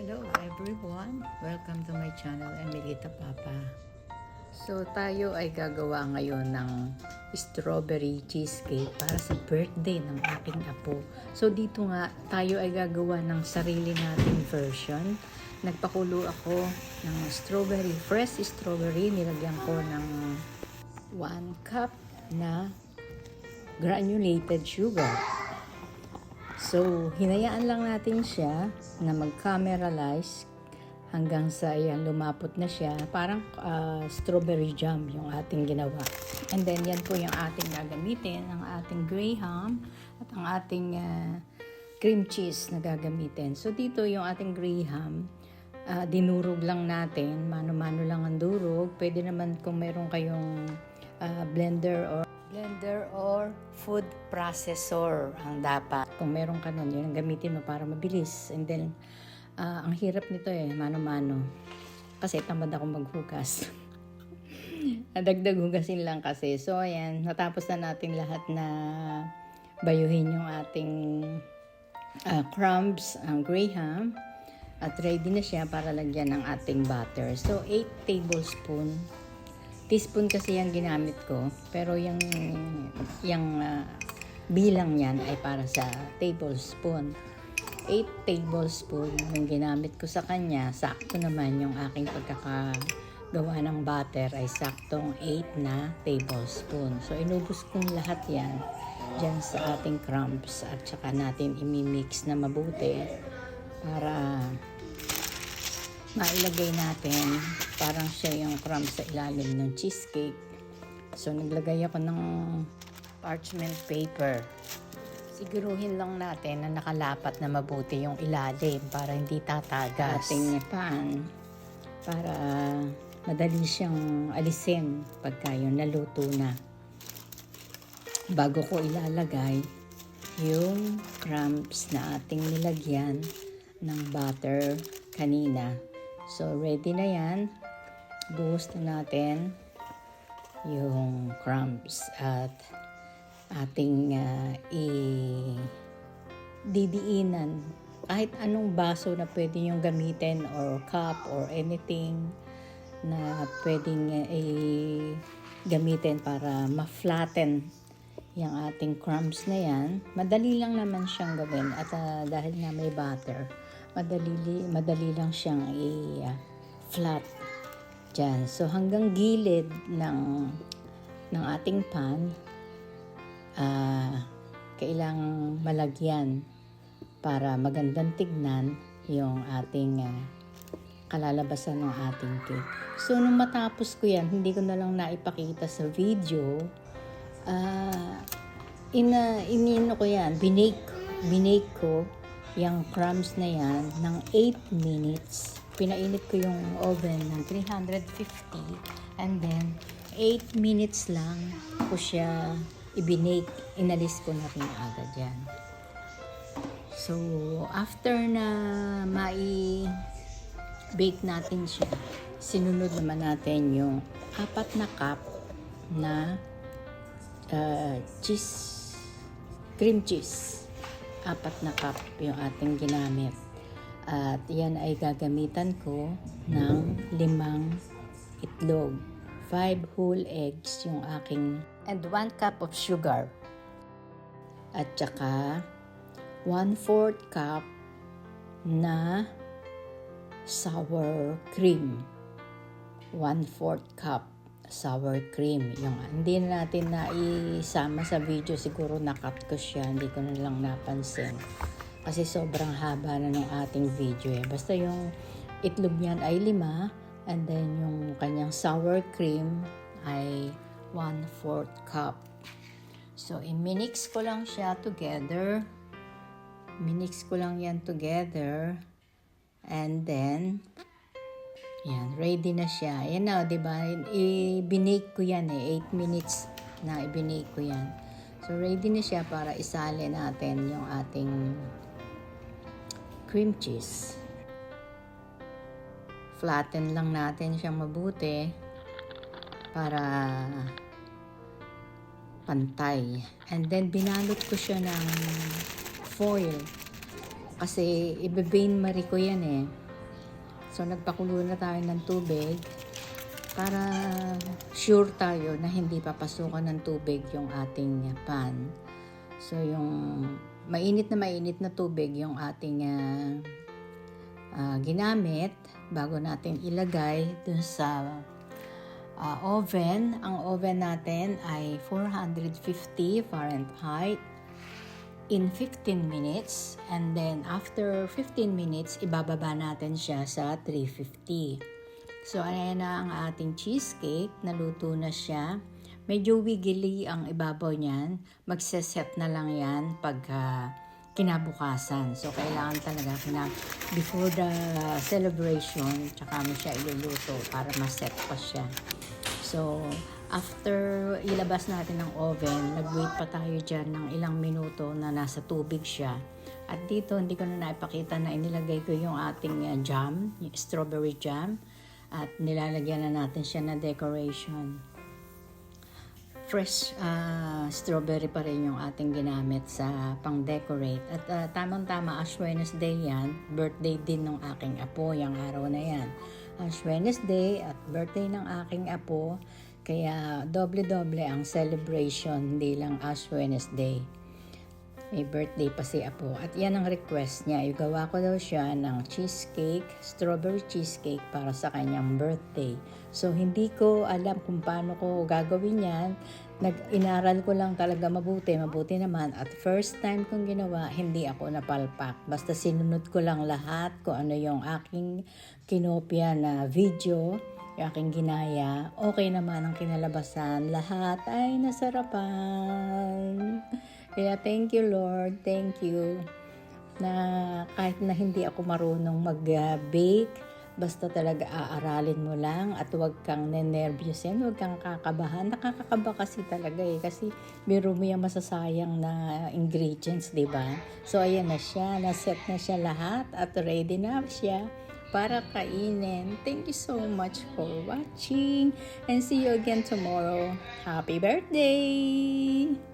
Hello everyone! Welcome to my channel, Emilita Papa. So tayo ay gagawa ngayon ng strawberry cheesecake para sa birthday ng aking apo. So dito nga tayo ay gagawa ng sarili nating version. Nagpakulo ako ng strawberry, fresh strawberry. Nilagyan ko ng 1 cup na granulated sugar. So, hinayaan lang natin siya na mag-cameralize hanggang sa ayan, lumapot na siya. Parang strawberry jam yung ating ginawa. And then, yan po yung ating gagamitin, ang ating graham at ang ating cream cheese na gagamitin. So, dito yung ating graham, dinurog lang natin, mano-mano lang ang durog. Pwede naman kung meron kayong blender or food processor ang dapat. Kung meron ka nun, yun ang gamitin mo para mabilis. And then, ang hirap nito mano-mano. Kasi tamad ako maghugas. Dagdag hugasin lang kasi. So, ayan, natapos na natin lahat na bayuhin yung ating crumbs, ang graham. At ready na siya para lagyan ng ating butter. So, 8 tablespoon. Teaspoon kasi yung ginamit ko, pero yung bilang niyan ay para sa tablespoon. 8 tablespoon yung ginamit ko sa kanya. Sakto naman yung aking pagkakagawa ng butter ay saktong 8 na tablespoon. So, inubos kong lahat yan dyan sa ating crumbs at saka natin imimix na mabuti para mailagay natin parang siya yung crumbs sa ilalim ng cheesecake. So, naglagay ako ng parchment paper. Siguruhin lang natin na nakalapat na mabuti yung ilalim para hindi tatagas. Ating pan para madali siyang alisin pagka yung naluto na. Bago ko ilalagay yung crumbs na ating nilagyan ng butter kanina. So, ready na yan. Buhos na natin yung crumbs at ating didiinan. Kahit anong baso na pwede yung gamitin or cup or anything na pwedeng gamitin para ma-flatten yung ating crumbs na yan. Madali lang naman siyang gawin at dahil nga may butter, madali lang siyang i-flat dyan. So, hanggang gilid ng ating pan, kailangang malagyan para magandang tignan yung ating kalalabasan ng ating cake. So, nung matapos ko yan, hindi ko na lang naipakita sa video. Binake ko yung crumbs na yan ng 8 minutes. Pinainit ko yung oven ng 350 and then 8 minutes lang ko siya i-binake. Inalis ko na rin agad yan. So, after na mai-bake natin siya, sinunod naman natin yung 4 na cup na cream cheese. 4 na cup yung ating ginamit. At yan ay gagamitan ko ng 5 itlog. 5 whole eggs yung aking and 1 cup of sugar. At saka 1/4 cup na sour cream. 1/4 cup sour cream. Yung hindi na natin na isama sa video, siguro nakat ko siya, hindi ko na lang napansin. Kasi sobrang haba na ng ating video Basta yung itlog niyan ay 5 and then yung kanyang sour cream ay 1/4 cup. So, i-mix ko lang siya together. Minix ko lang yan together. And then, yan, ready na siya. Yan na, diba? I-binake ko yan 8 minutes na i-binake ko yan. So, ready na siya para isali natin yung ating cream cheese. Flatten lang natin siyang mabuti para pantay. And then, binalot ko siya ng foil. Kasi, ibe-bain marie ko yan So, nagpakulo na tayo ng tubig para sure tayo na hindi papasukan ng tubig yung ating pan. So, yung mainit na tubig yung ating ginamit bago natin ilagay dun sa oven. Ang oven natin ay 450 Fahrenheit in 15 minutes, and then after 15 minutes ibababa natin siya sa 350. So ayan na ang ating cheesecake, naluto na siya. Medyo wiggly ang ibabaw niyan, magse-set na lang yan pag kinabukasan. So kailangan talaga before the celebration tsaka mo siya iluluto para ma-set pa siya. So after ilabas natin ng oven, nag-wait pa tayo dyan ng ilang minuto na nasa tubig siya. At dito, hindi ko na naipakita na inilagay ko yung ating jam, yung strawberry jam. At nilalagyan na natin siya na decoration. Fresh strawberry pa rin yung ating ginamit sa pang-decorate. At tamang-tama, Ash Wednesday yan. Birthday din ng aking apo, yung araw na yan. Ash Wednesday at birthday ng aking apo. Kaya doble-doble ang celebration, hindi lang Ash Wednesday. May birthday pa si Apo. At yan ang request niya. Igawa ko daw siya ng cheesecake, strawberry cheesecake para sa kanyang birthday. So hindi ko alam kung paano ko gagawin yan. Inaral ko lang talaga mabuti naman. At first time kong ginawa, hindi ako napalpak. Basta sinunod ko lang lahat kung ano yung aking kinopya na video, yung aking ginaya. Okay naman ang kinalabasan. Lahat ay nasarapan. Kaya thank you Lord, thank you. Na kahit na hindi ako marunong mag-bake, basta talaga aaralin mo lang at huwag kang nenervyusin, huwag kang kakabahan. Nakakakaba kasi talaga kasi biro mo yung masasayang na ingredients, di ba? So ayan na siya, naset na siya lahat at ready na siya para kainin. Thank you so much for watching and see you again tomorrow. Happy birthday!